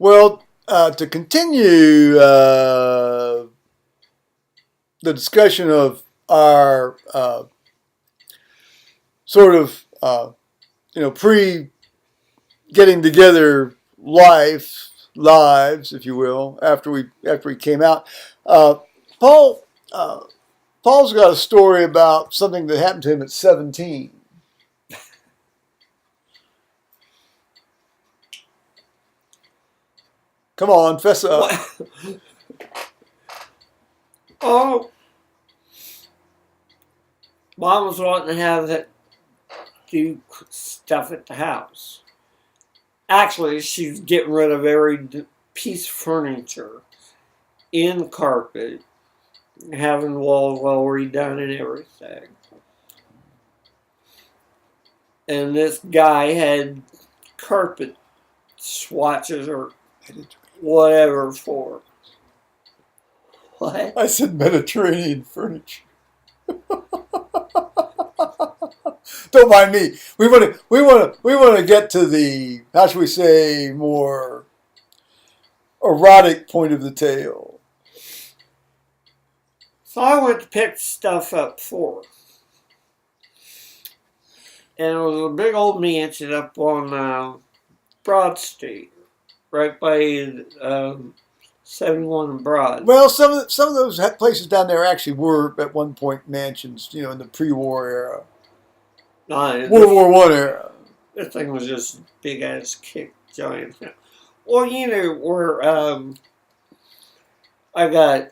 Well, to continue the discussion of our sort of pre getting together lives, if you will, after we came out, Paul's got a story about something that happened to him at 17. Come on, fess up. Oh, Mom was wanting to have it do stuff at the house. Actually, she's getting rid of every piece of furniture in carpet, having the walls all redone and everything. And this guy had carpet swatches or whatever for. What? I said Mediterranean furniture. Don't mind me. We want to get to the, how should we say, more erotic point of the tale. So I went to pick stuff up for her. And it was a big old mansion up on Broad Street, right by 71 and Broad. Well, some of those places down there actually were at one point mansions, in the pre-war era, World War I era. This thing was just big ass kick giant. Well, where I got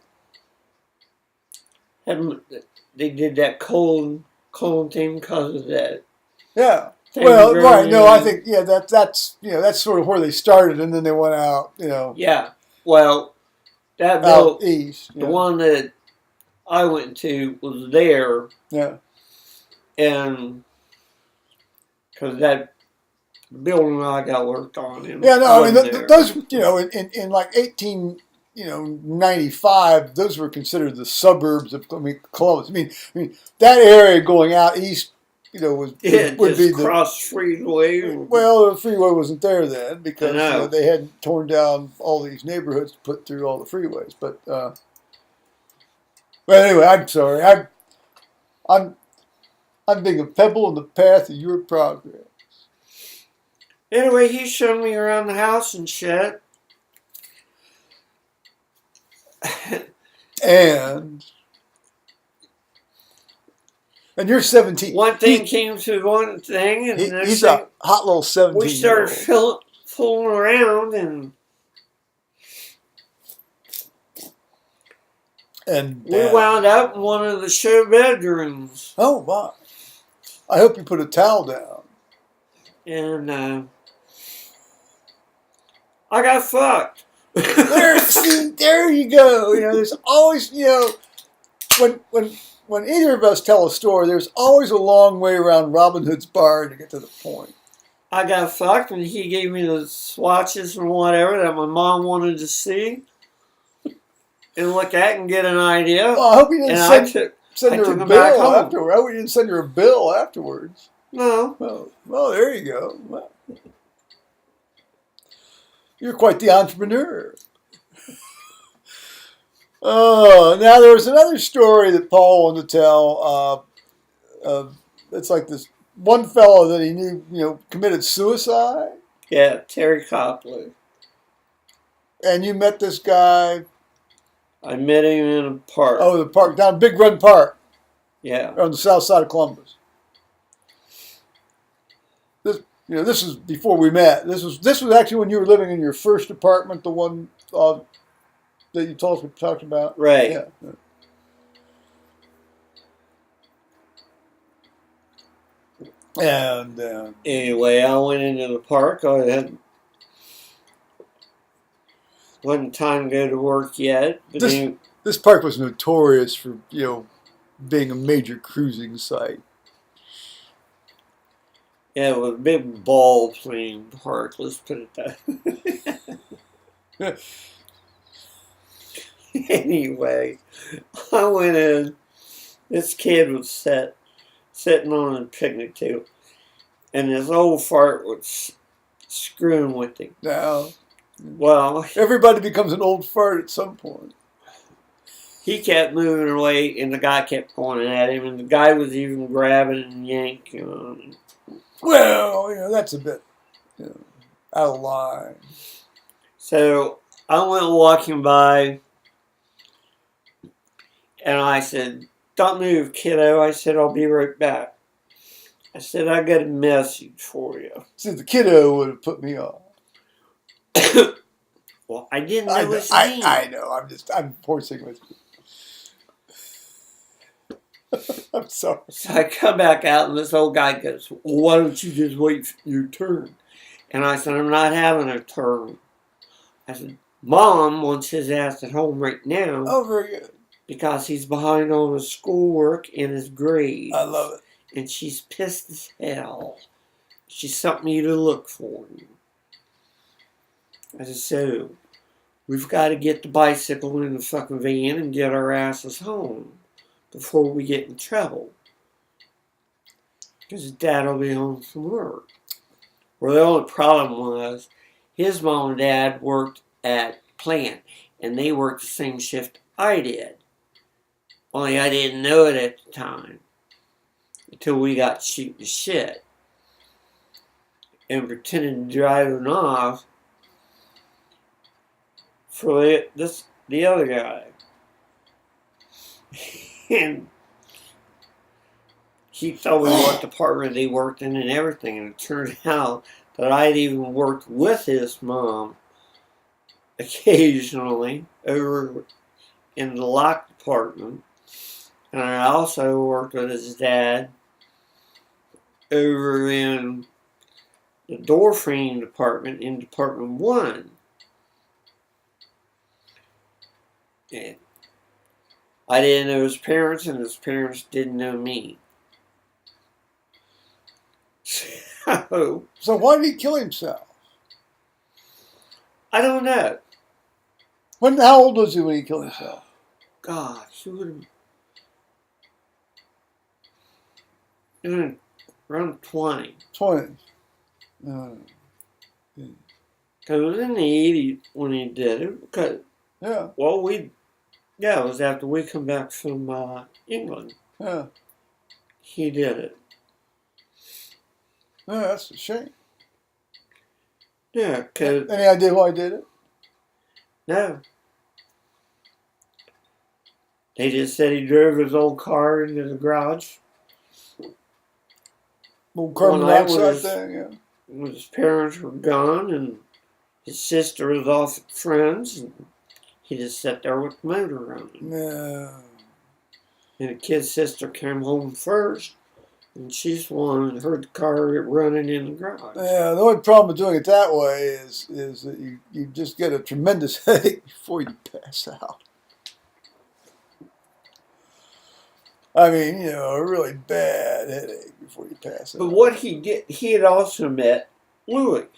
they did that cone thing because of that. Yeah. Well, right. No, I think that's sort of where they started, and then they went out. Yeah. Well, that out east. The one that I went to was there. Yeah. And because that building I got worked on. Yeah. No, I mean those. In like 1895, those were considered the suburbs of Columbus. I mean that area going out east. Would be cross freeway. Well, the freeway wasn't there then because they hadn't torn down all these neighborhoods to put through all the freeways. But anyway, I'm sorry. I'm being a pebble in the path of your progress. Anyway, he showed me around the house and shit. And you're 17. One thing came to one thing, and he's a hot little 17. We started fooling around, and we wound up in one of the show bedrooms. Oh, wow. I hope you put a towel down. And I got fucked. There you go. There's always, when either of us tell a story, there's always a long way around Robin Hood's bar to get to the point. I got fucked, and he gave me the swatches and whatever that my mom wanted to see and look at and get an idea. Well, I hope you didn't send her a bill afterwards. I hope you didn't send her a bill afterwards. No. Well, there you go. Well, you're quite the entrepreneur. Oh, now there was another story that Paul wanted to tell. It's like this one fellow that he knew, committed suicide. Yeah, Terry Copley. And you met this guy. I met him in a park. Oh, the park down Big Run Park. Yeah, on the south side of Columbus. This is before we met. This was actually when you were living in your first apartment, the one that you talked about. Right. Yeah. And anyway, I went into the park. I wasn't time to go to work yet. But this park was notorious for being a major cruising site. Yeah, it was a big ball playing park. Let's put it that way. Anyway, I went in. This kid was sitting on a picnic table, and this old fart was screwing with him. No. Well, Everybody becomes an old fart at some point. he kept moving away, and the guy kept pointing at him, and the guy was even grabbing and yanking on him. Well, that's a bit out of line. So I went walking by, and I said, "Don't move, kiddo." I said, "I'll be right back." I said, "I got a message for you." See, the kiddo would have put me off. Well, I didn't know his name. I know. I'm forcing with you. I'm sorry. So I come back out, and this old guy goes, "Well, why don't you just wait for your turn?" And I said, "I'm not having a turn." I said, "Mom wants his ass at home right now." Oh, very good. Because he's behind on his schoolwork and his grades. I love it. And she's pissed as hell. She's something you to look for. I said, "So, we've got to get the bicycle in the fucking van and get our asses home before we get in trouble. Because Dad will be home from work." Well, the only problem was his mom and dad worked at plant, and they worked the same shift I did. Only I didn't know it at the time until we got shooting the shit and pretending to driving off for the other guy. And he told me what department they worked in and everything, and it turned out that I'd even worked with his mom occasionally over in the lock department. And I also worked with his dad over in the door frame department in Department 1. And I didn't know his parents, and his parents didn't know me. So why did he kill himself? I don't know. How old was he when he killed himself? God, he would have been around 20. 20. Because it was in the 80s when he did it. Because, yeah. Well, it was after we come back from England. Yeah. He did it. Yeah, that's a shame. Yeah, because... Any idea why he did it? No. They just said he drove his old car into the garage. Little carbon dioxide thing, yeah. When his parents were gone and his sister was off with friends, and he just sat there with the motor running. Yeah. And the kid's sister came home first, and she's the one who heard the car running in the garage. Yeah, the only problem with doing it that way is that you just get a tremendous headache before you pass out. I mean, a really bad headache before you pass out. But what he did, he had also met Louis.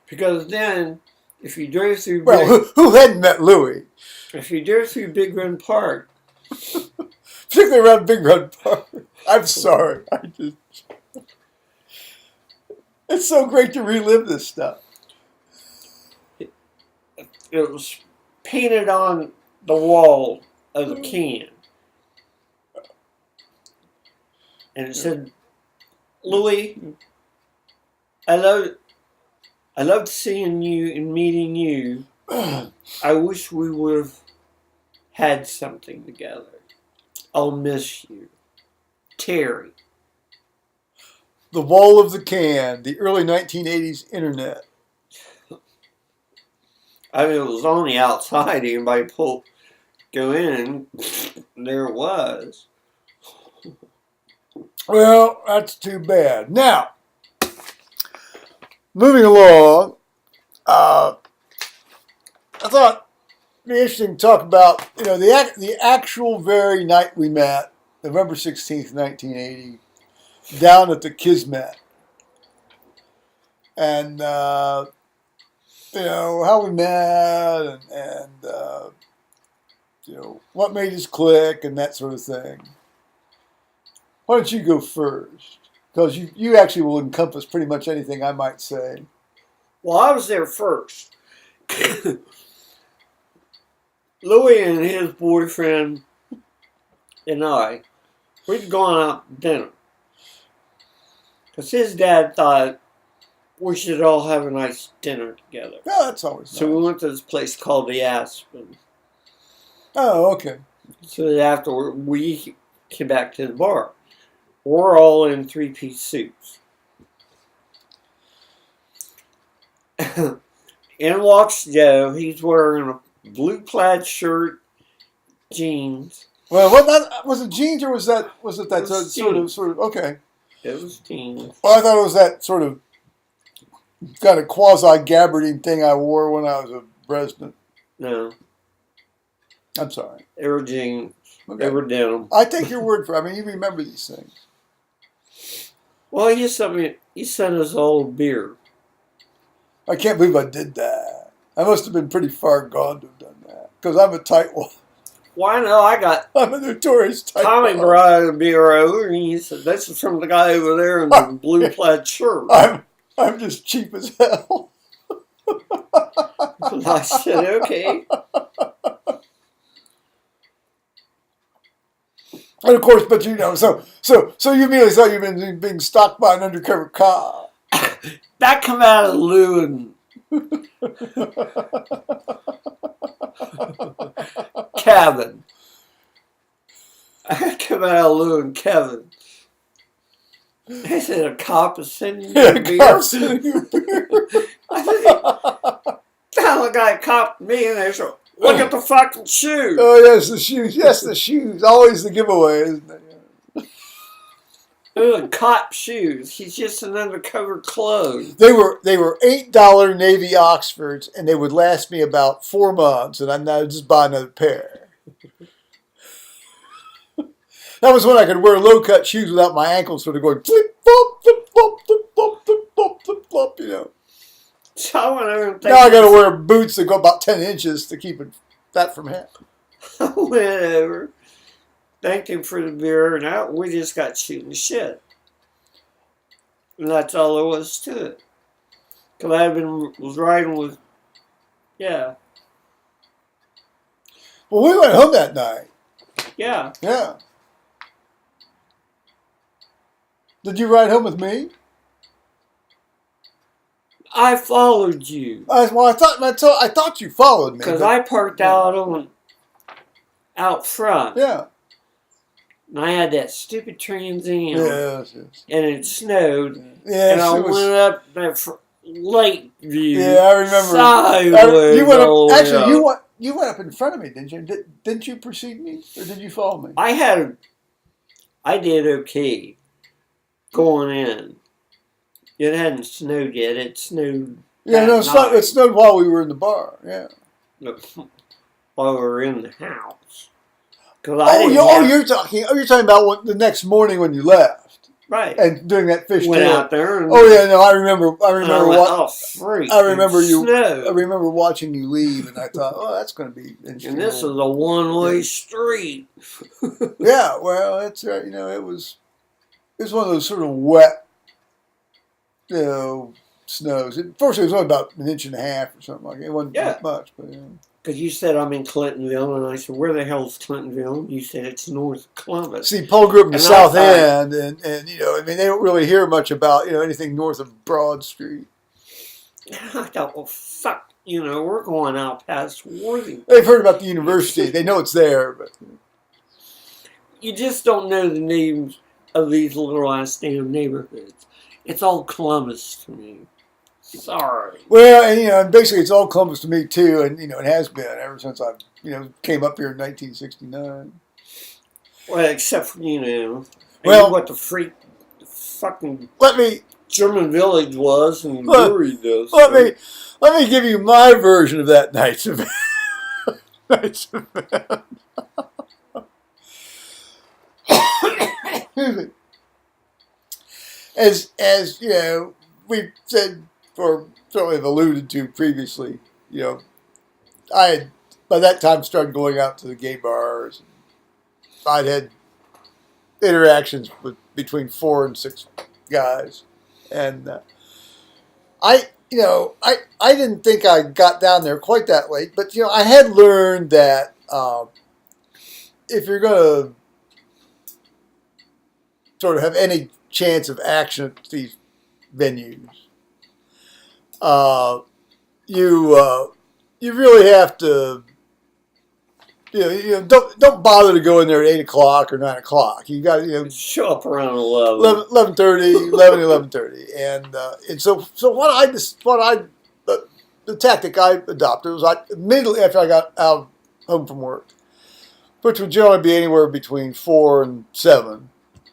Because then, if you drove through... who hadn't met Louis? If you drove through Big Run Park... Particularly around Big Run Park. I'm sorry. It's so great to relive this stuff. It was painted on the wall of the can. And it said, "Louis, I loved seeing you and meeting you. I wish we would have had something together. I'll miss you. Terry." The wall of the can, the early 1980s internet. I mean, it was on the outside. Anybody go in, and there it was. Well, that's too bad. Now, moving along, I thought it'd be interesting to talk about, the actual very night we met, November 16th, 1980, down at the Kismet. And, how we met and what made us click and that sort of thing. Why don't you go first? Because you actually will encompass pretty much anything I might say. Well, I was there first. Louis and his boyfriend and I, we'd gone out to dinner. Because his dad thought we should all have a nice dinner together. Oh, that's always So nice. we went to this place called the Aspen. Oh, okay. So that after we came back to the bar. We're all in three-piece suits. In walks Joe. He's wearing a blue plaid shirt, jeans. Well, what that was it? Jeans or was it that It was sort of okay? It was jeans. Well, I thought it was that sort of kind of quasi gabardine thing I wore when I was a resident. No, I'm sorry. they were jeans. Okay. They were denim. I take your word for it. I mean, you remember these things. Well, he sent us all beer. I can't believe I did that. I must have been pretty far gone to have done that because I'm a tightwad. Why no? I got I'm a notorious tightwad. Tommy brought a beer over, and he said, "This is from the guy over there in the blue plaid shirt." I'm just cheap as hell. And I said, "Okay." And of course, but you know, so you immediately thought you've been being stalked by an undercover cop. That come out of Lou and Kevin. I come out of Lou and Kevin. They said a cop is sending you a beer. Cop's sending you beer. I said, the guy copped me, and they said, "Look at the fucking shoes." Oh yes, the shoes. Yes, the shoes. Always the giveaway, isn't it? They're cop shoes. He's just an undercover clothes. They were $8 Navy Oxfords, and they would last me about 4 months, and I'd just buy another pair. That was when I could wear low cut shoes without my ankles sort of going flip flop flip flop flip flop flip flop flip flop. You know. So I went over and Now I got to wear boots that go about 10 inches to keep that from happening. I went over, thanked him for the beer, and we just got shooting the shit. And that's all there was to it. Because I was riding with, yeah. Well, we went home that night. Yeah. Yeah. Did you ride home with me? I followed you. I thought you followed me. Because I parked out front. Yeah. And I had that stupid Trans Am. Yes. And it snowed. Yes, and I went up that lake view. Yeah, I remember. Sideways. You went all the up, way actually, up. you went up in front of me, didn't you? Didn't you precede me, or did you follow me? I did okay going in. It hadn't snowed yet. It snowed. Yeah, no, it snowed while we were in the bar. Yeah. While we were in the house. You're talking about the next morning when you left, right? And doing that fish went tail. Out there. And, I remember. I remember you. Snow. I remember watching you leave, and I thought, oh, that's going to be interesting. And this is a one-way street. Yeah, well, that's right. You know, it was one of those sort of wet, snows. Fortunately, it was only about 1.5 inches or something like that. It wasn't much, but Because you said I'm in Clintonville, and I said, where the hell is Clintonville? And you said it's north of Columbus. See, Paul grew up in the South End, and they don't really hear much about anything north of Broad Street. I thought, well, fuck, we're going out past Worthing. They've heard about the university. They know it's there, but you just don't know the names of these little ass damn neighborhoods. It's all Columbus to me. Sorry. Well, and basically it's all Columbus to me too, and it has been ever since I came up here in 1969. Well, except for what the fucking German village was and brewery does. Let me give you my version of that night's event. Excuse me. As we've said, or certainly have alluded to previously, I had by that time started going out to the gay bars. I'd had interactions between 4 and 6 guys, and I didn't think I got down there quite that late, but I had learned that if you're going to sort of have any chance of action at these venues, you really have to don't bother to go in there at 8 o'clock or 9 o'clock. You got Show up around 11. 11:30, 11:30, and so the tactic I adopted was immediately after I got home from work, which would generally be anywhere between 4 and 7,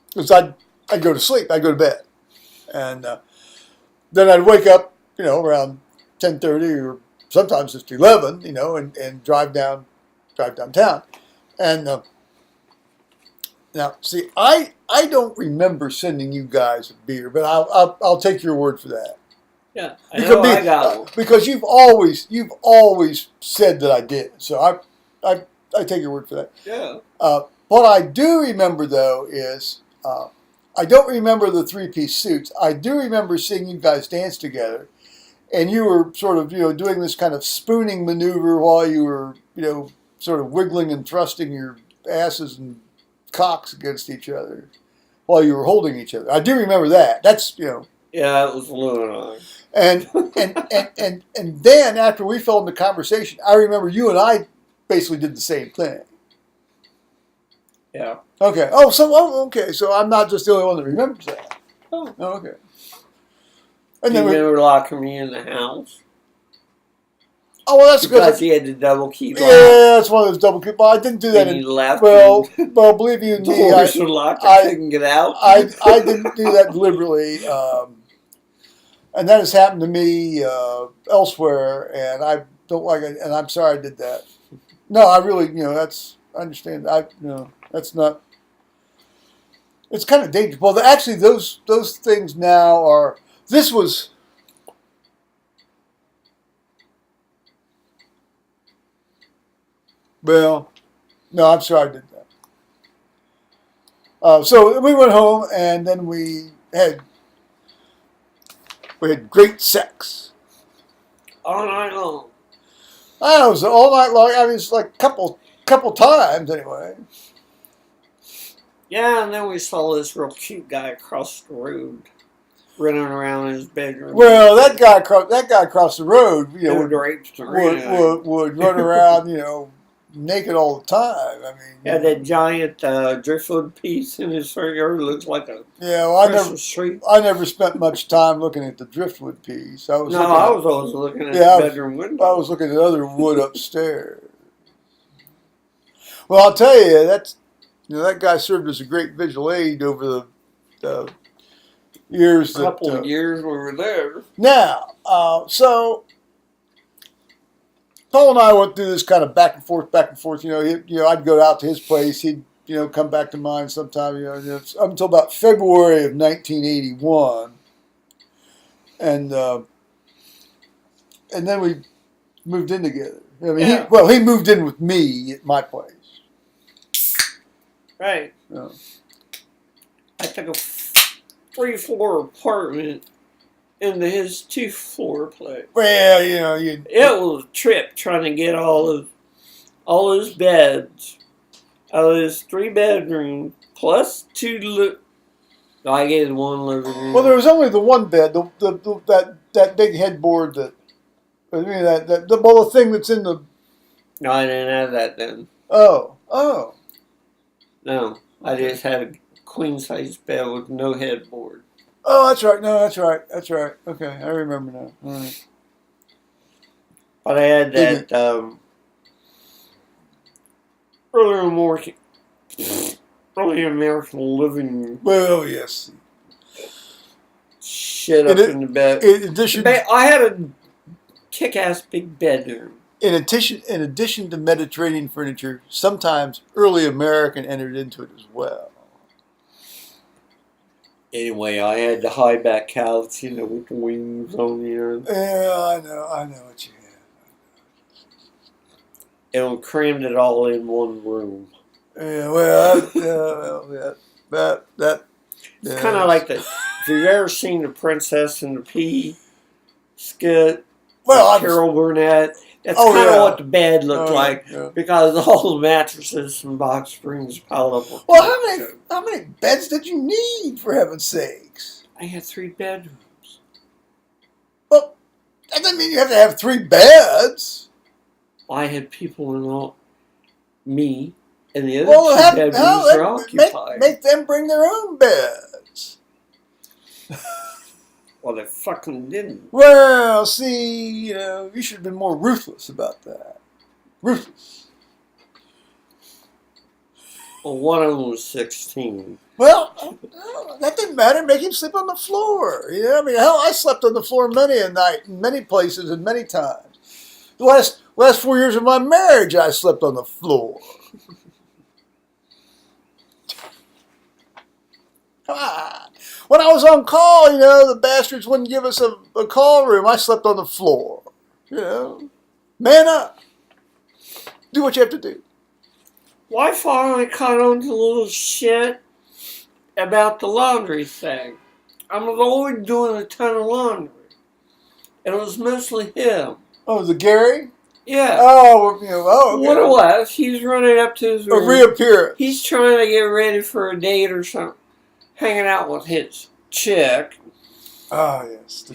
because I'd go to sleep, I'd go to bed, and then I'd wake up around 10:30 or sometimes just 11, and drive downtown, and now see I don't remember sending you guys a beer, but I'll take your word for that. Yeah, I know I got one. Because you've always said that I did, so I take your word for that. Yeah. What I do remember though is I don't remember the 3-piece suits. I do remember seeing you guys dance together, and you were sort of doing this kind of spooning maneuver while you were sort of wiggling and thrusting your asses and cocks against each other while you were holding each other. I do remember that. That's Yeah, it was Luna. And and then after we fell into conversation, I remember you and I basically did the same thing. Yeah. Okay. Okay. So I'm not just the only one that remembers that. Oh, okay. And Do then you remember locking me in the house? Oh, well, that's good. Because you had the double key lock. Yeah, that's one of those double key. Well, I didn't do that. And you left. Well, believe you me, Doors were locked. I couldn't get out. I didn't do that deliberately, and that has happened to me elsewhere, and I don't like it, and I'm sorry I did that. No, I really, I understand. That's not. It's kind of dangerous. Well, actually, those things now are. This was. Well, no, I'm sorry I did that. So we went home, and then we had great sex. All night long. It was all night long. I mean, it's like a couple times anyway. Yeah, and then we saw this real cute guy across the road, running around in his bedroom. Well, that guy across the road, would run around, naked all the time. I mean, had that giant driftwood piece in his front yard. Looks like a Christmas tree. I never spent much time looking at the driftwood piece. I was always looking at the bedroom window. I was looking at other wood upstairs. Well, I'll tell you, that guy served as a great visual aid over the years. A couple of years we were there. Now, so Paul and I went through this kind of back and forth. I'd go out to his place. He'd come back to mine sometime. Up until about February of 1981, and then we moved in together. I mean, he moved in with me at my place. Right. Yeah. I took a 3-floor apartment into his 2-floor place. Well, it was a trip trying to get all his beds out of his 3-bedroom plus 2. I gave 1 living room. Well, there was only the one bed, that big headboard the thing that's in the. No, I didn't have that then. Oh. No, I just had a queen-size bed with no headboard. Oh, that's right. No, that's right. Okay, I remember now. All right. But I had that early American living. Well, yes. Shit up in the bed. In addition, I had a kick-ass big bedroom. In addition to Mediterranean furniture, sometimes early American entered into it as well. Anyway, I had the high back couch, with the wings on the end. Yeah, I know what you had. And we crammed it all in one room. Yeah, well, that. It's kind of like if you've ever seen The Princess and the Pea, skit. Well, Carol Burnett. That's Oh, kind of yeah. what the bed looked like yeah. because all the mattresses and box springs piled up. With Well, how many beds did you need, for heaven's sakes? I had 3 bedrooms. Well, that doesn't mean you have to have 3 beds. I had people in all, me, and the other 2 bedrooms are occupied. Make them bring their own beds. Well, they fucking didn't. Well, see, you should have been more ruthless about that. Ruthless. Well, one of them was 16. Well, that didn't matter. Make him sleep on the floor. I mean, hell, I slept on the floor many a night, in many places, and many times. The last 4 years of my marriage, I slept on the floor. Come on. When I was on call, the bastards wouldn't give us a call room. I slept on the floor. Man up. Do what you have to do. Well, I finally caught on to a little shit about the laundry thing. I was always doing a ton of laundry. And it was mostly him. Oh, was it Gary? Yeah. Oh, okay. What it was, he's running up to his room. A reappearance. He's trying to get ready for a date or something. Hanging out with his chick. Oh, yes. The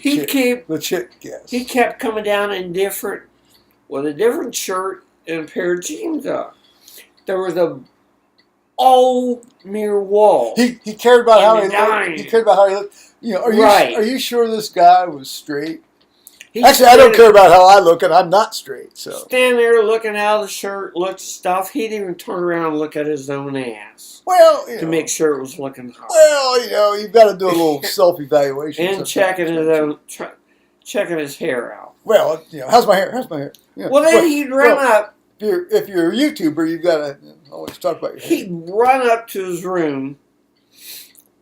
chick, yes. He kept coming down with a different shirt and a pair of jeans on. There was a all mirror wall. He cared about how he looked. He cared about how he looked. Are you sure this guy was straight? Actually, I don't care about how I look, and I'm not straight. So stand there looking how the shirt looked, stuff. He'd even turn around and look at his own ass. Well, to make sure it was looking hot. Well, you've got to do a little self-evaluation and checking his hair out. Well, how's my hair? Well, then he'd run up. If you're a YouTuber, you've got to always talk about your hair. He'd run up to his room.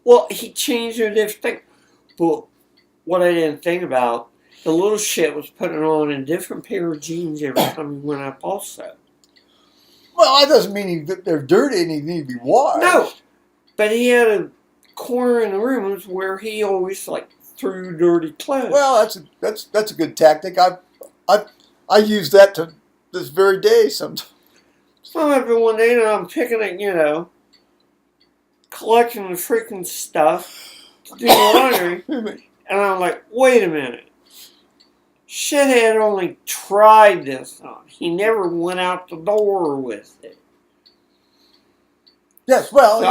Well, he changed to a different thing. But what I didn't think about, the little shit was putting on a different pair of jeans every time he went up also. Well, that doesn't mean they're dirty and they need to be washed. No, but he had a corner in the room where he always threw dirty clothes. Well, that's a good tactic. I use that to this very day sometimes. So every one day I'm picking it, collecting the freaking stuff to do laundry, and I'm like, wait a minute. Shithead only tried this on. He never went out the door with it. Yes, well,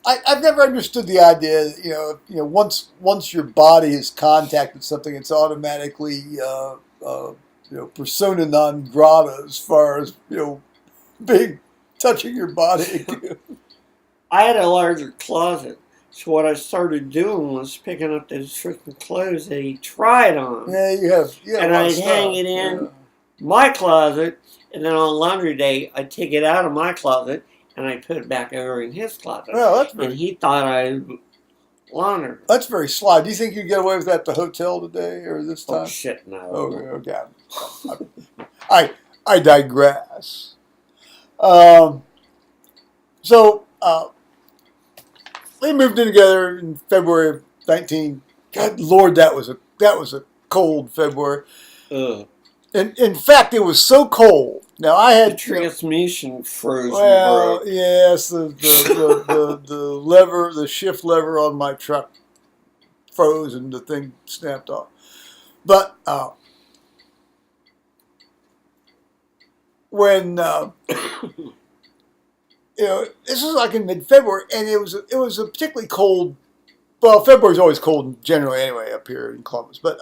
I've never understood the idea that, once your body has contacted something, it's automatically, persona non grata as far as, touching your body. I had a larger closet. So what I started doing was picking up those freaking clothes that he tried on. Yeah, you have. And I'd hang it in my closet, and then on laundry day, I'd take it out of my closet, and I'd put it back over in his closet. Well, and he thought I laundered. That's very sly. Do you think you get away with that at the hotel today or this time? Oh, shit, no. Okay. I digress. We moved in together in February of 19. God Lord, that was a cold February. And in fact, it was so cold. Now I had the transmission froze. Well, broke. yes, the lever, the shift lever on my truck froze and the thing snapped off. But when this was like in mid-February, and it was a particularly cold. Well, February's always cold generally anyway up here in Columbus, but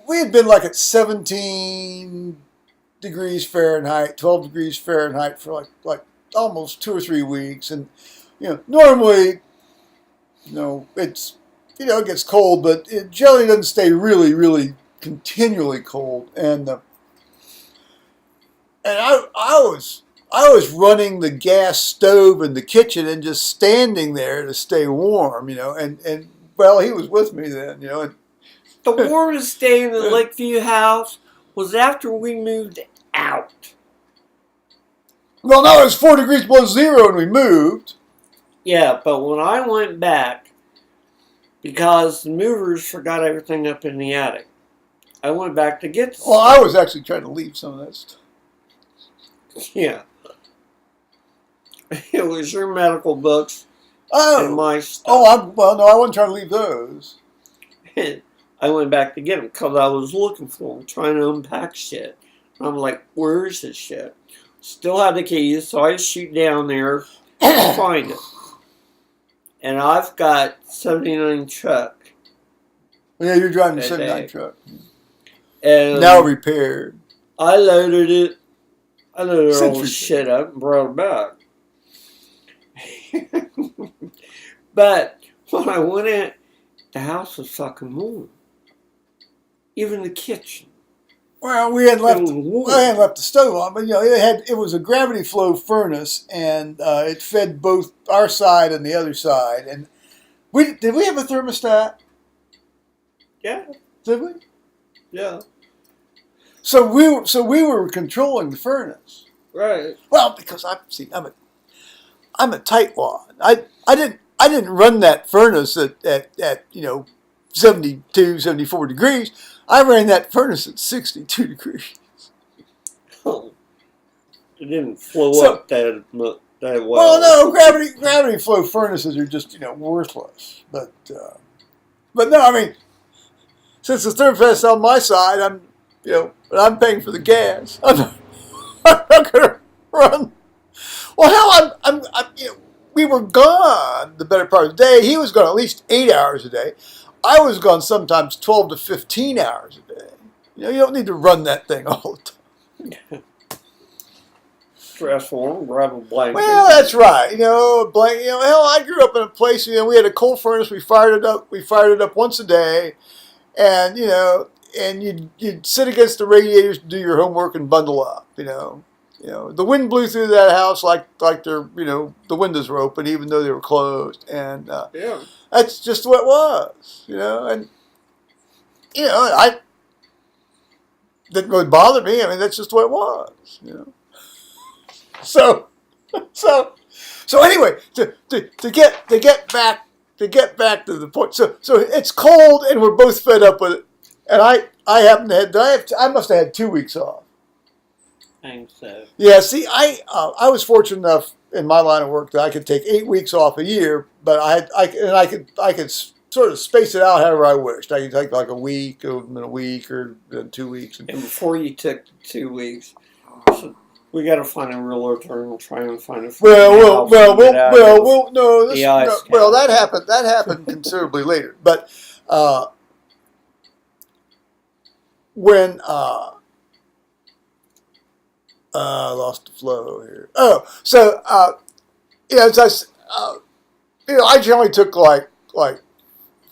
we had been like at 17 degrees Fahrenheit, 12 degrees Fahrenheit for like almost 2 or 3 weeks, and normally it's it gets cold, but it generally doesn't stay really, really continually cold, and I was running the gas stove in the kitchen and just standing there to stay warm, and well, he was with me then, and the warmest day in the Lakeview house was after we moved out. Well, no, it was 4 degrees below zero when we moved. Yeah, but when I went back, because the movers forgot everything up in the attic. I went back to get the Well, I was actually trying to leave some of that stuff. Yeah. It was your medical books and my stuff. Oh, no, I wasn't trying to leave those. I went back to get them because I was looking for them, trying to unpack shit. I'm like, where's this shit? Still had the keys, so I shoot down there to find it. And I've got 79 truck. Yeah, you're driving the 79 truck. And now repaired. I loaded it. I loaded all the shit up and brought it back. But when I went in, the house was fucking warm. Even the kitchen. Well, we hadn't left the stove on, but it was a gravity flow furnace, and it fed both our side and the other side. And did we have a thermostat? Yeah. Did we? Yeah. So we were controlling the furnace. Right. Well, because I'm a tightwad. I didn't run that furnace at 72, 74 degrees. I ran that furnace at 62 degrees. Oh. It didn't flow up that well. Well, no, gravity flow furnaces are just worthless. But no, I mean, since the thermostat's on my side, but I'm paying for the gas. I'm not gonna run. Well, hell, I'm we were gone the better part of the day. He was gone at least 8 hours a day. I was gone sometimes 12 to 15 hours a day. You don't need to run that thing all the time. Stressful, grab a blanket. Well, that's right. Blanket. Hell, I grew up in a place. We had a coal furnace. We fired it up once a day, and and you'd sit against the radiators to do your homework and bundle up. The wind blew through that house like the windows were open, even though they were closed, and that's just what it was. And I didn't really bother me. I mean, that's just what it was. So anyway, to get back to the point. So it's cold, and we're both fed up with it. And I happen to I must have had 2 weeks off. I think so. Yeah. See, I was fortunate enough in my line of work that I could take 8 weeks off a year, but I could sort of space it out however I wished. I could take like a week, or 2 weeks. And before you took the 2 weeks, we got to find a realtor and try and find a. That happened considerably later. But when I lost the flow here. Oh, so I generally took like 4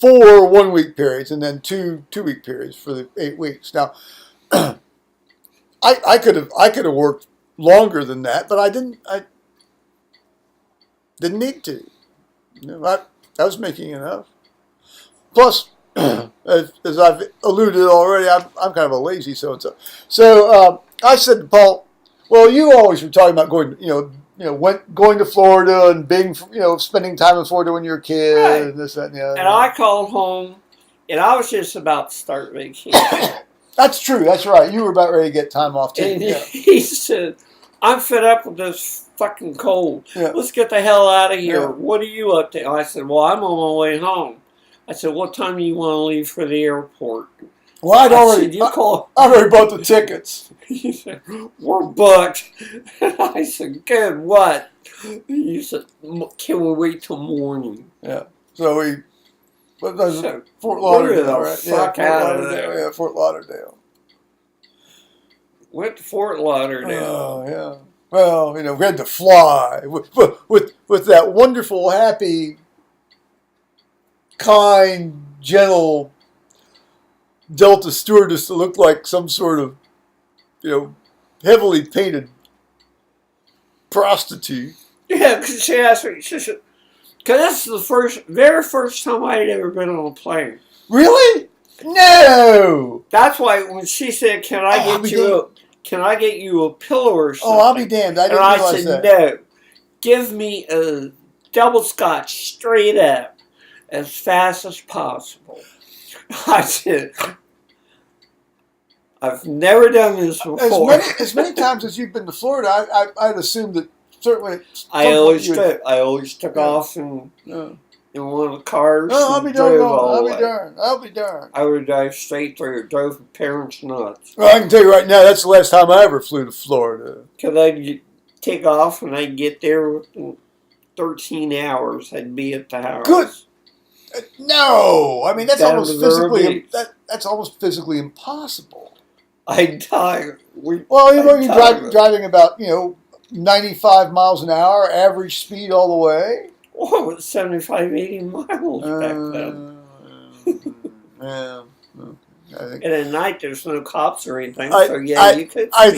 1-week periods and then 2 2-week periods for the 8 weeks. Now, I could have worked longer than that, but I didn't need to. I was making enough. Plus, as I've alluded already, I'm kind of a lazy so-and-so. So I said to Paul, well, you always were talking about going, going to Florida and being, spending time in Florida when you're a kid, right. And this, that, and the other. And I called home, and I was just about to start vacation. That's true. That's right. You were about ready to get time off too. And he said, I'm fed up with this fucking cold. Yeah. Let's get the hell out of here. Yeah. What are you up to? I said, well, I'm on my way home. I said, what time do you want to leave for the airport? Well, I already bought the tickets. He said, we're booked. And I said, good, what? You said, can we wait till morning? Yeah. So Fort Lauderdale, right? Fuck out of there. Yeah, Fort Lauderdale. Went to Fort Lauderdale. Oh, yeah. Well, we had to fly with that wonderful, happy, kind, gentle Delta stewardess that looked like some sort of, heavily painted prostitute. Yeah, because she asked me, she said, because this is the very first time I had ever been on a plane. Really? No. That's why when she said, "Can I get you a pillow or something?" Oh, I'll be damned! I didn't realize that. No. Give me a double scotch straight up. as fast as possible. I said, I've never done this before. As many times as you've been to Florida, I'd assume that certainly. I always took off in one of the cars. No, I'll be darned. I'll be darned. I would drive straight through. It drove my parents nuts. Well, I can tell you right now, that's the last time I ever flew to Florida. Because I'd take off and I'd get there within 13 hours. I'd be at the house. Good. No, I mean that's Down almost to Vero physically Beach. that's almost physically impossible. I'd die. You're driving about 95 miles an hour, average speed all the way. Oh, it was 75, 80 miles back then. Yeah. I think, and at night there's no cops or anything, you could. I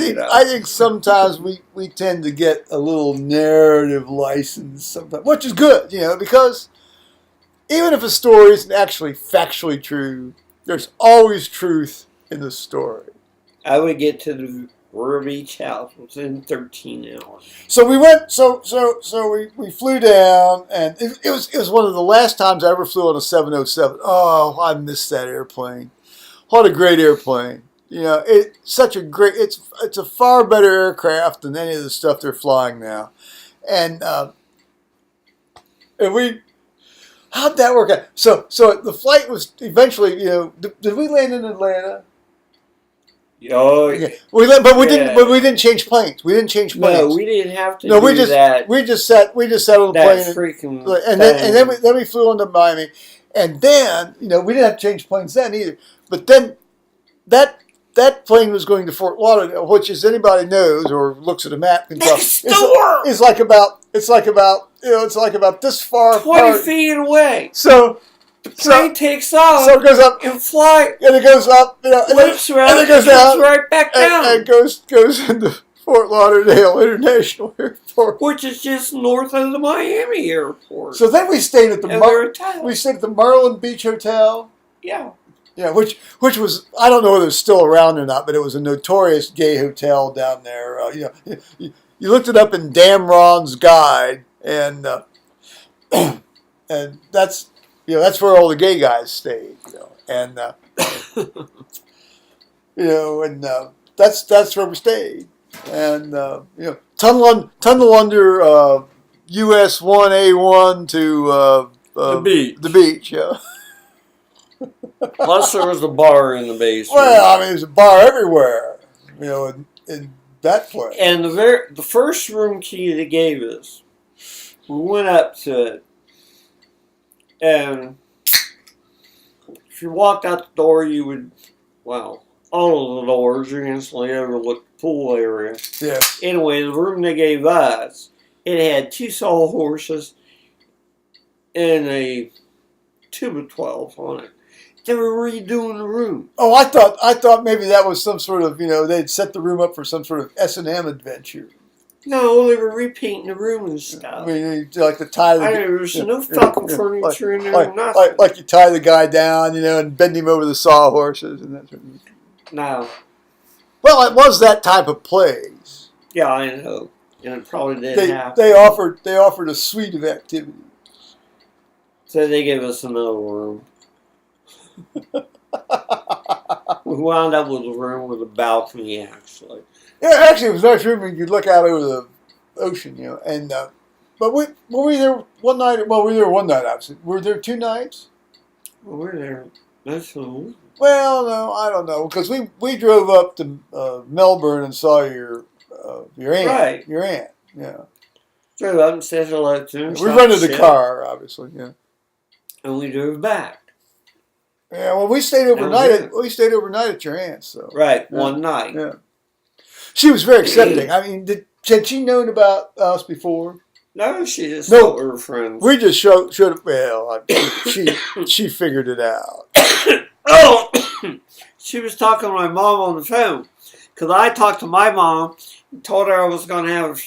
think sometimes we tend to get a little narrative license sometimes, which is good, because even if a story isn't actually factually true, there's always truth in the story. I would get to the Vero Beach house within 13 hours. So we went. So we flew down, and it was one of the last times I ever flew on a 707. Oh, I missed that airplane. What a great airplane! It's such a great. It's a far better aircraft than any of the stuff they're flying now, and we. How'd that work out? So the flight was eventually. Did we land in Atlanta? Oh, okay. We didn't change planes. We didn't change planes. No, we didn't have to. That. We just sat on the plane. And then we flew into Miami, and then we didn't have to change planes then either. But then that plane was going to Fort Lauderdale, which, as anybody knows or looks at a map can tell, is like about this far 20 apart. feet away. So the plane takes off. So it goes up and fly. And it goes up, flips around, and it goes down, right back down, and goes into Fort Lauderdale International Airport, which is just north of the Miami airport. So then we stayed at the Marlin Beach Hotel. Yeah. Yeah, which was, I don't know whether it's still around or not, but it was a notorious gay hotel down there. You looked it up in Dan Ron's guide, and and that's where all the gay guys stayed. And that's where we stayed. And tunnel under US 1A1 to the beach. The beach, yeah. Plus, there was a bar in the basement. Well, I mean, there's a bar everywhere, in that place. And the first room key they gave us, we went up to it, and if you walked out the door, you would, all of the doors, you instantly overlooked the pool area. Yeah. Anyway, the room they gave us, it had 2 sawhorses and a 2x12 on it. They were redoing the room. Oh, I thought maybe that was some sort of, they'd set the room up for some sort of S&M adventure. No, they were repainting the room and stuff. I mean, like the tie. There's no fucking furniture in there, nothing. Like you tie the guy down, and bend him over the sawhorses and that sort of thing. No. Well, it was that type of place. Yeah, I know, and it probably didn't happen. They offered a suite of activities. So they gave us another room. We wound up with a room with a balcony, actually. Yeah, actually, it was a nice room. You could look out over the ocean, And but were we there one night? Well, we were there one night. Obviously, were there 2 nights? Well, we were there most of the week. Well, no, I don't know, because we drove up to Melbourne and saw your aunt. Right. Your aunt, yeah. Drove up and said hello to him. We rented a car, obviously, yeah. And we drove back. Yeah, well, we stayed overnight. We stayed overnight at your aunt's, so. Right, one night. Yeah. She was very accepting. I mean, had she known about us before? No, she just told her friends. We just showed. Well, she figured it out. Oh, she was talking to my mom on the phone, because I talked to my mom and told her I was going to have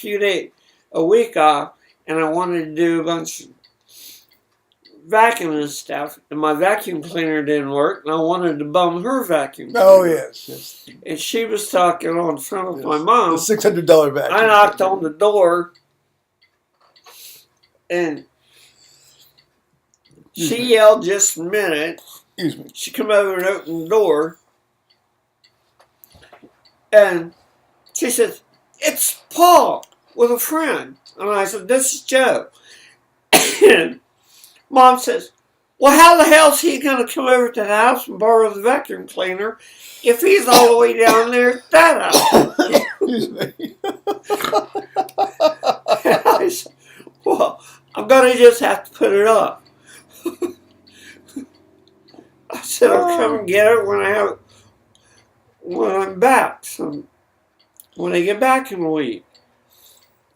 a week off, and I wanted to do a bunch of vacuuming and stuff, and my vacuum cleaner didn't work, and I wanted to bum her vacuum cleaner. Oh, yes. And she was talking on the phone with my mom. The $600 vacuum. I knocked on the door, and She yelled just a minute. Excuse me. She come over and opened the door. And she says, "It's Paul with a friend." And I said, "This is Joe." And Mom says, "Well, how the hell is he going to come over to the house and borrow the vacuum cleaner if he's all the way down there at that house?" Excuse me. I said, "Well, I'm going to just have to put it up." I said, "I'll come and get it when I'm back. So when I get back in a week."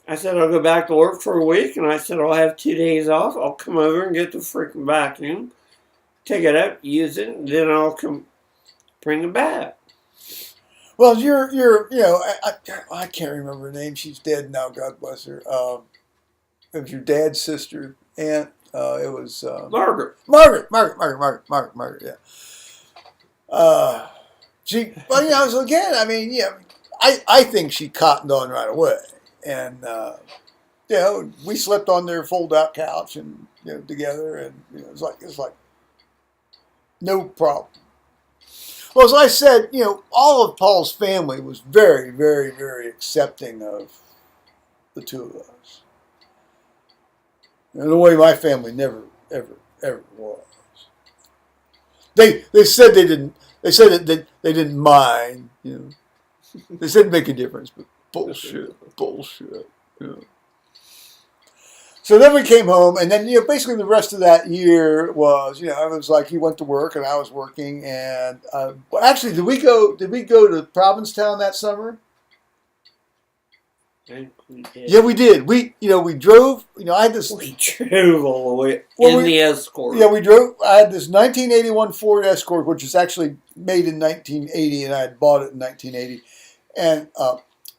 I said, "I'll go back to work for a week," and I said, "I'll have 2 days off. I'll come over and get the freaking vacuum, take it up, use it, and then I'll come bring it back." Well, you're I can't remember her name. She's dead now. God bless her. It was your dad's sister, aunt. It was Margaret. Margaret. Yeah. So again, I mean, yeah, I think she cottoned on right away, and we slept on their fold-out couch and together, and it's like no problem. Well, as I said, all of Paul's family was very, very, very accepting of the two of us. In a way, my family never, ever, ever was. They said they didn't. They said that they didn't mind. They said it'd make a difference, but bullshit. So then we came home, and then basically the rest of that year was it was like he went to work and I was working, and actually, did we go to Provincetown that summer? We did. Yeah, we did. We drove. I had this. We drove all the way in the Escort. Yeah, we drove. I had this 1981 Ford Escort, which was actually made in 1980, and I had bought it in 1980. And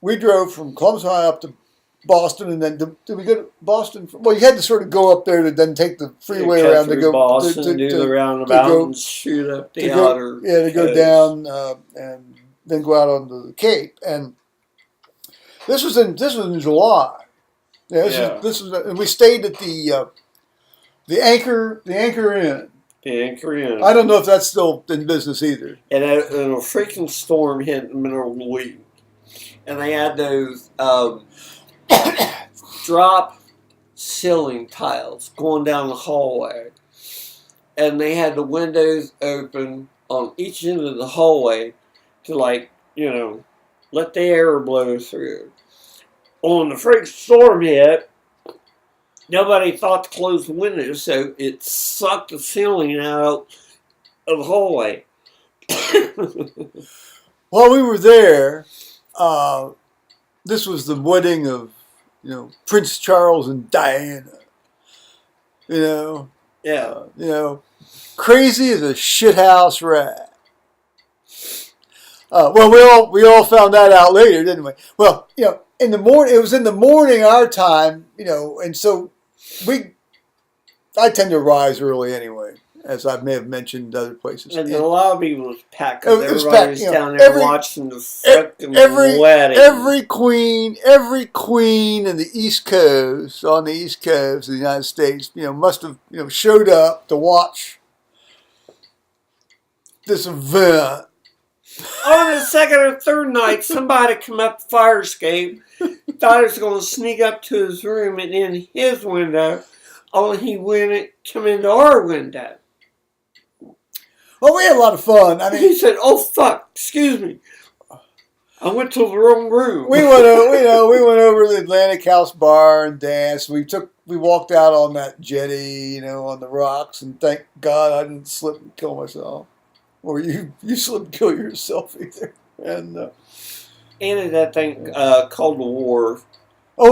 we drove from Columbus, Ohio, up to Boston, and then did we go to Boston? Well, you had to sort of go up there to then take the freeway around to go Boston, do the roundabout, and shoot up the outer. To go down and then go out onto the Cape. And this was in July. This was, and we stayed at the Anchor Inn. The Anchor Inn. I don't know if that's still in business either. And a freaking storm hit in the middle of the week, and they had those drop ceiling tiles going down the hallway, and they had the windows open on each end of the hallway to let the air blow through. On the freak storm hit, nobody thought to close the windows, so it sucked the ceiling out of the hallway. While we were there, this was the wedding of Prince Charles and Diana. Crazy as a shithouse rat. Well, we all found that out later, didn't we? Well, in the morning, it was in the morning our time, and so I tend to rise early anyway, as I may have mentioned other places. And the lobby was packed. It was Everybody packed, was down there watching the frickin' wedding. Every queen on the East Coast of the United States, must have showed up to watch this event. On the second or third night, somebody come up the fire escape, thought he was going to sneak up to his room and in his window, only he come into our window. Well, we had a lot of fun. I mean, he said, "Oh fuck, excuse me, I went to the wrong room." We went over to the Atlantic House Bar and danced. We walked out on that jetty, on the rocks, and thank God I didn't slip and kill myself. Or you slip and kill yourself either. And that thing called the Wharf. We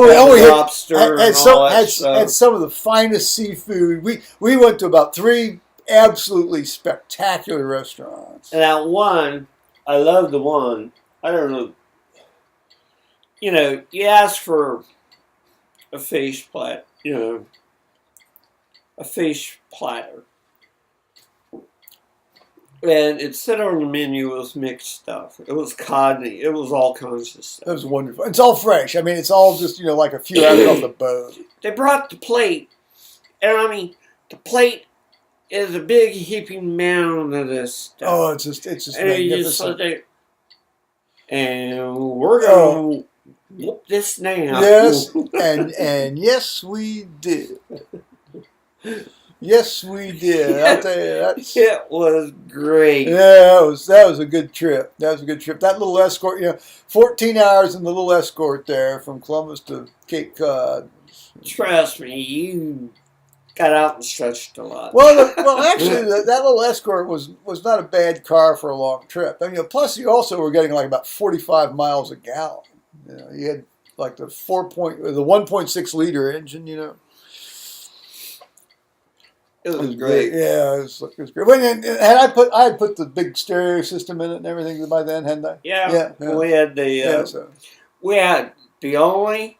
lobster had some of the finest seafood. We went to about 3 absolutely spectacular restaurants. And that one, I love the one. I don't know. You ask for a fish platter. A fish platter. And it said on the menu was mixed stuff. It was cod. It was all kinds of stuff. It was wonderful. It's all fresh. I mean, it's all just, like a few hours off the boat. They brought the plate. And I mean, the plate is a big heaping mound of this stuff. Oh, it's just and you just magnificent. sit there, and we're going to whoop this now. Yes, and yes, we did. Yes, we did. I'll tell you, it was great. Yeah, that was a good trip. That was a good trip. That little escort, 14 hours in the little escort there from Columbus to Cape Cod. Trust me, you got out and stretched a lot. Well, actually, that little escort was not a bad car for a long trip. I mean, plus you also were getting like about 45 miles a gallon. You had like the 1.6 liter engine. It was great. Yeah, it was great. And I had put the big stereo system in it and everything by then, hadn't I? Yeah. We had we had the only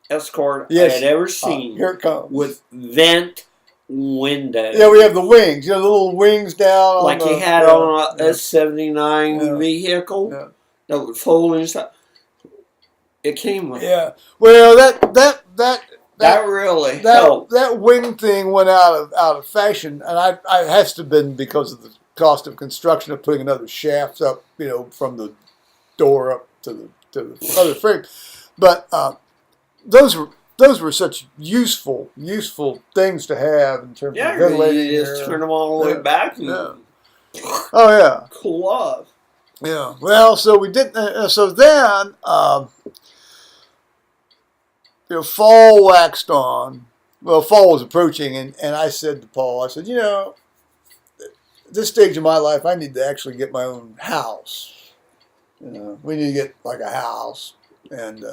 escort I had ever seen. Here it comes. With vent windows. Yeah, we have the wings. The little wings down. Like you had on a S-79 vehicle that would fold and stuff. It came with. Yeah. Well, that really helped. That wing thing went out of fashion, and I has to have been because of the cost of construction of putting another shaft up, from the door up to the other frame. But those were such useful things to have in terms of ventilating. You just turn them all the way back. And Oh yeah. Cool off. Yeah. Well, so we did. So then. Fall waxed on. Well, fall was approaching, and I said to Paul, I said, at this stage of my life, I need to actually get my own house. We need to get like a house, and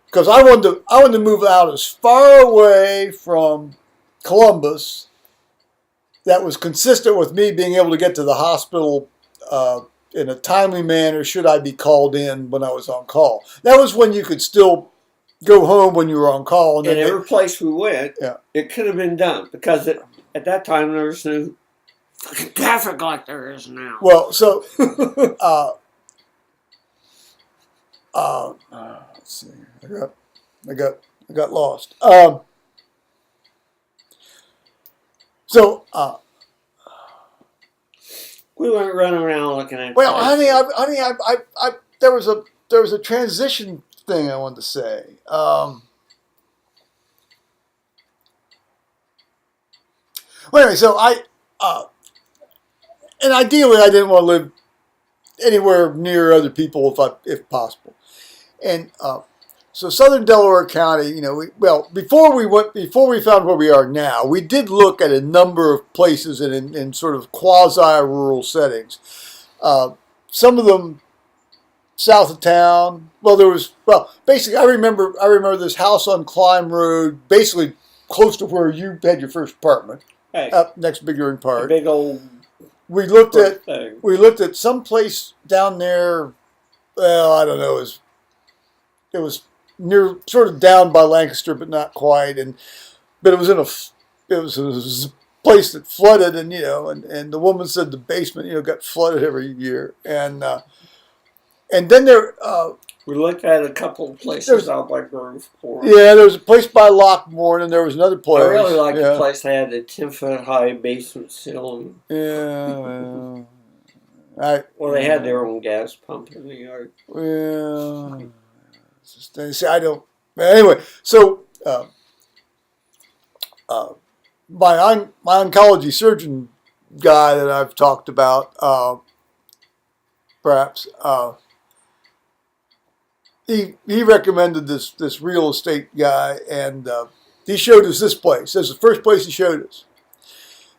because I wanted to move out as far away from Columbus that was consistent with me being able to get to the hospital in a timely manner should I be called in when I was on call. That was when you could still go home when you were on call. And every place we went, it could have been done because at that time there was no fucking traffic like there is now. Well, so let's see. I got lost. We weren't running around looking at. Well, honey, there was a transition thing I wanted to say. Well, anyway, so and ideally I didn't want to live anywhere near other people if possible. And so Southern Delaware County, before we found where we are now, we did look at a number of places in sort of quasi-rural settings. Some of them south of town. Basically, I remember this house on Climb Road, basically close to where you had your first apartment, up next Big Urine Park. Big old. We looked at some place down there. Well, I don't know. It was near, sort of down by Lancaster, but not quite. But it was it was a place that flooded, and the woman said the basement, got flooded every year, and then there. We looked at a couple of places out by Grove Court. Yeah, there was a place by Lockmore, and there was another place. I really liked the place that had a 10-foot high basement ceiling. Yeah, they had their own gas pump in the yard. Well, I don't. Anyway, so my oncology surgeon guy that I've talked about, perhaps. He recommended this real estate guy, and he showed us this place. This is the first place he showed us.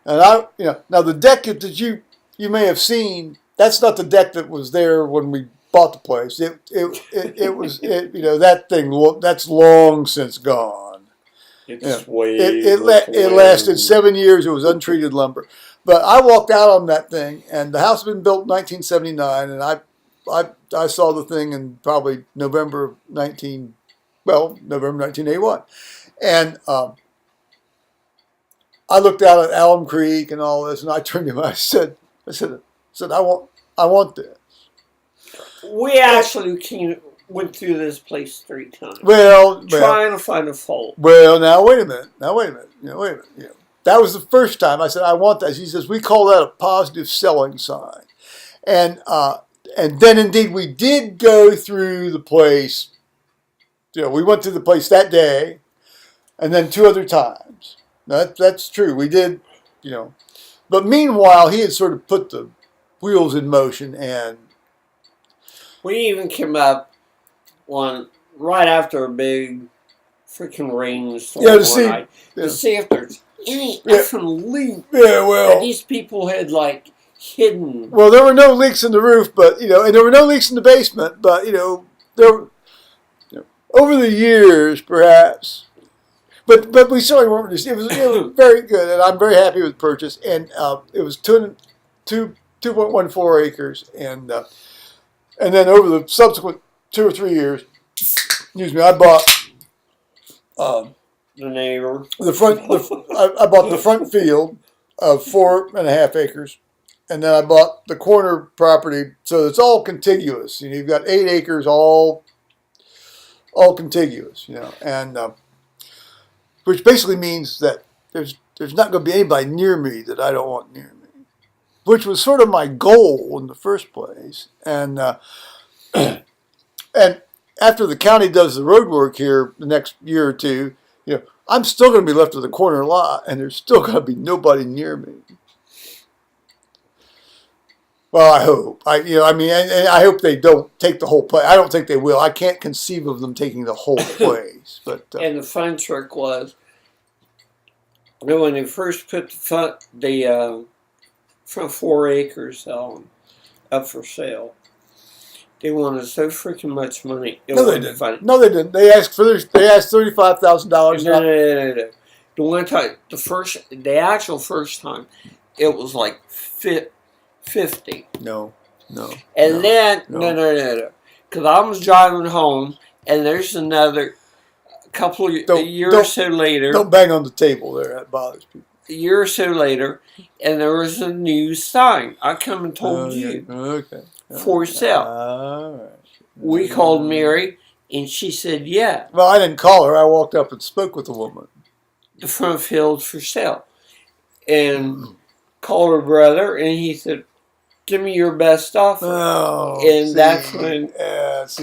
And now the deck that you may have seen, that's not the deck that was there when we bought the place. It was that thing that's long since gone. It lasted 7 years. It was untreated lumber. But I walked out on that thing, and the house had been built in 1979, and I saw the thing in probably November 1981. And I looked out at Alum Creek and all this, and I turned to him and I said, I want this. We actually went through this place 3 times. Well, trying to find a fault. Well, now wait a minute. that was the first time I said, I want that. She says, we call that a positive selling sign. And then indeed we did go through the place. We went through the place that day and then 2 other times. That's true. We did, But meanwhile, he had sort of put the wheels in motion, and we even came up right after a big freaking rainstorm night to see if there's any effing leak that these people had hidden. Well, there were no leaks in the roof, but and there were no leaks in the basement, but there over the years perhaps. But we certainly weren't. It was very good, and I'm very happy with the purchase. And it was 2.14 acres, and then over the subsequent 2 or 3 years, I bought the neighbor. I bought the front field of 4.5 acres, and then I bought the corner property, so it's all contiguous. You've got 8 acres, all contiguous. And which basically means that there's not going to be anybody near me that I don't want near me, which was sort of my goal in the first place. And and after the county does the road work here the next year or two, I'm still going to be left with a corner lot, and there's still going to be nobody near me. Well, I hope. I hope they don't take the whole place. I don't think they will. I can't conceive of them taking the whole place. But and the fun trick was, when they first put the front 4 acres up for sale, they wanted so freaking much money. No, they didn't. No, they didn't. They asked $35,000. No. The one time, the actual first time, it was like 50. No. And then, no. Because I was driving home, and there's another couple of years or so later. Don't bang on the table there. That bothers people. A year or so later, and there was a new sign. I come and told you. Okay. For sale. All right. We called Mary, and she said, yeah. Well, I didn't call her. I walked up and spoke with the woman. The front field for sale. And called her brother, and he said, give me your best offer. Oh, and that's when. This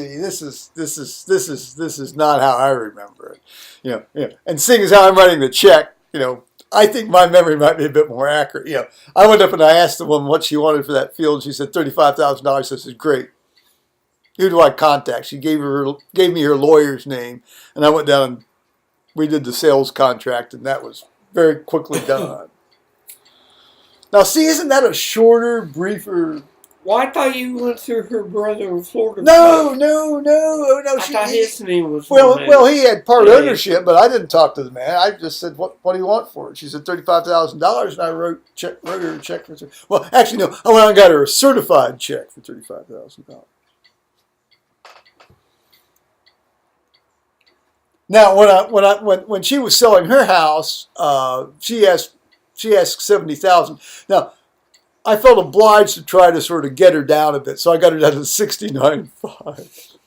is not how I remember it. And seeing as how I'm writing the check, I think my memory might be a bit more accurate. I went up and I asked the woman what she wanted for that field. She said $35,000. I said, great. Who do I contact? She gave me her lawyer's name, and I went down and we did the sales contract, and that was very quickly done. Now, see, isn't that a shorter, briefer? Well, I thought you went through her brother in Florida. No. I thought his name was. Well, he had part ownership, but I didn't talk to the man. I just said, "What do you want for it?" She said $35,000, and I wrote her a check for. Well, actually, no. I went out and got her a certified check for $35,000. Now, when she was selling her house, she asked $70,000. Now, I felt obliged to try to sort of get her down a bit, so I got her down to $69,500.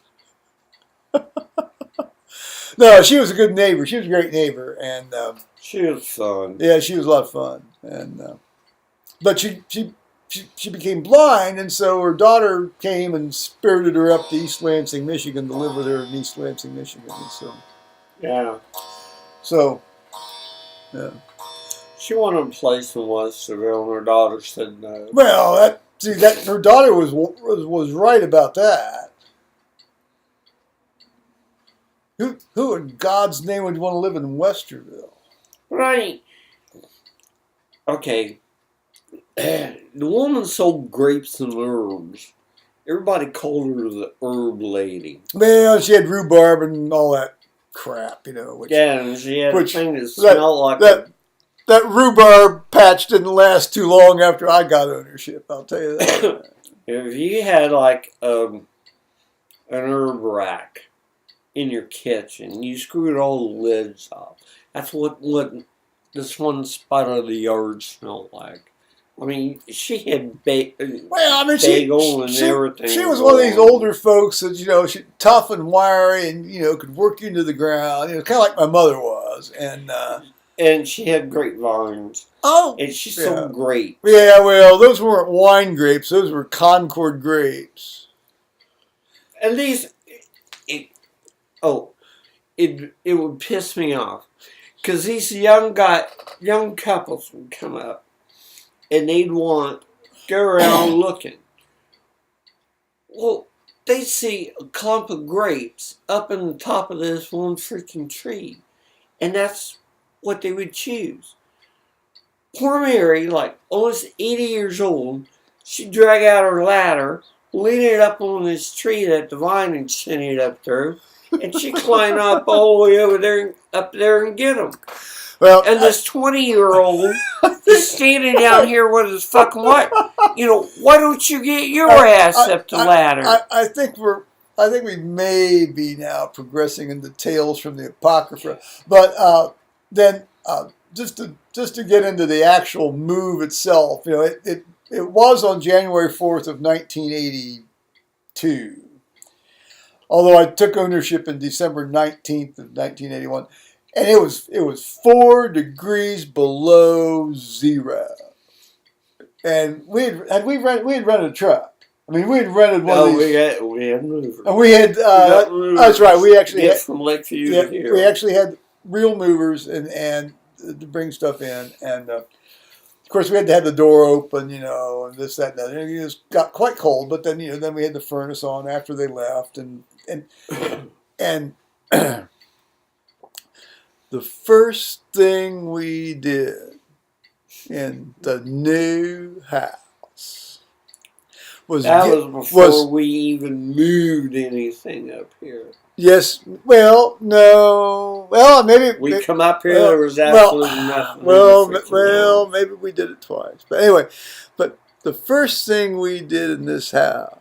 No, she was a good neighbor. She was a great neighbor, and she was fun. Yeah, she was a lot of fun, and but she became blind, and so her daughter came and spirited her up to East Lansing, Michigan, to live with her in East Lansing, Michigan, and so. Yeah. So, yeah. She wanted a place in Westerville, and her daughter said no. Well, her daughter was right about that. Who in God's name would want to live in Westerville? Right. Okay. The woman sold grapes and herbs. Everybody called her the herb lady. Well, she had rhubarb and all that crap, and she had a thing that smelled like that rhubarb patch didn't last too long after I got ownership, I'll tell you that. If you had an herb rack in your kitchen, you screwed all the lids off. That's what this one spot of the yard smelled like. I mean, she had bagel and everything. She was one of these older folks that, she tough and wiry and, could work you into the ground. Kind of like my mother was. And And she had grapevines. Oh, And she yeah. sold grapes. Yeah, well, those weren't wine grapes. Those were Concord grapes. At least, it would piss me off. Because these young couples would come up and they'd go around looking. Well, they'd see a clump of grapes up in the top of this one freaking tree. And that's what they would choose. Poor Mary, like almost 80 years old, she'd drag out her ladder, lean it up on this tree that the vine had sent it up through, and she'd climb up all the way up there and get them. Well, and this 20-year-old is standing down here with his fucking what? Why don't you get your ass up the ladder? I think we may be now progressing into tales from the Apocrypha, but then just to get into the actual move itself, it was on January 4th of 1982. Although I took ownership in December 19th of 1981, and it was 4 degrees below zero, and we had rented a truck. I mean, we had rented one of these. We had movers. And we had that's right. We actually had from Lakeview to here. We actually had real movers and to bring stuff in, and of course we had to have the door open, and this, that, and that. And it got quite cold, but then then we had the furnace on after they left, and the first thing we did in the new house was before we even moved anything up here. Yes. Well, no. Well, maybe we come up here. There was absolutely nothing. Well, maybe we did it twice. But anyway, the first thing we did in this house,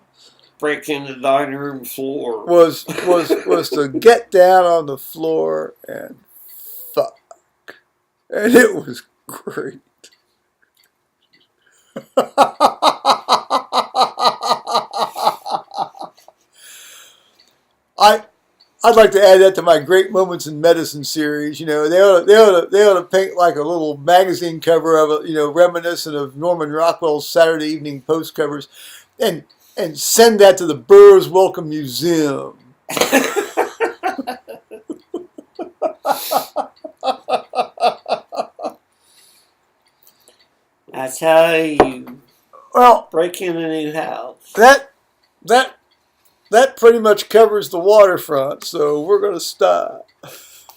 break in the dining room floor, was to get down on the floor and fuck, and it was great. I'd like to add that to my Great Moments in Medicine series. They ought to paint like a little magazine cover of reminiscent of Norman Rockwell's Saturday Evening Post covers, and send that to the Burroughs Wellcome Museum. That's how you break in a new house. That pretty much covers the waterfront, so we're going to stop.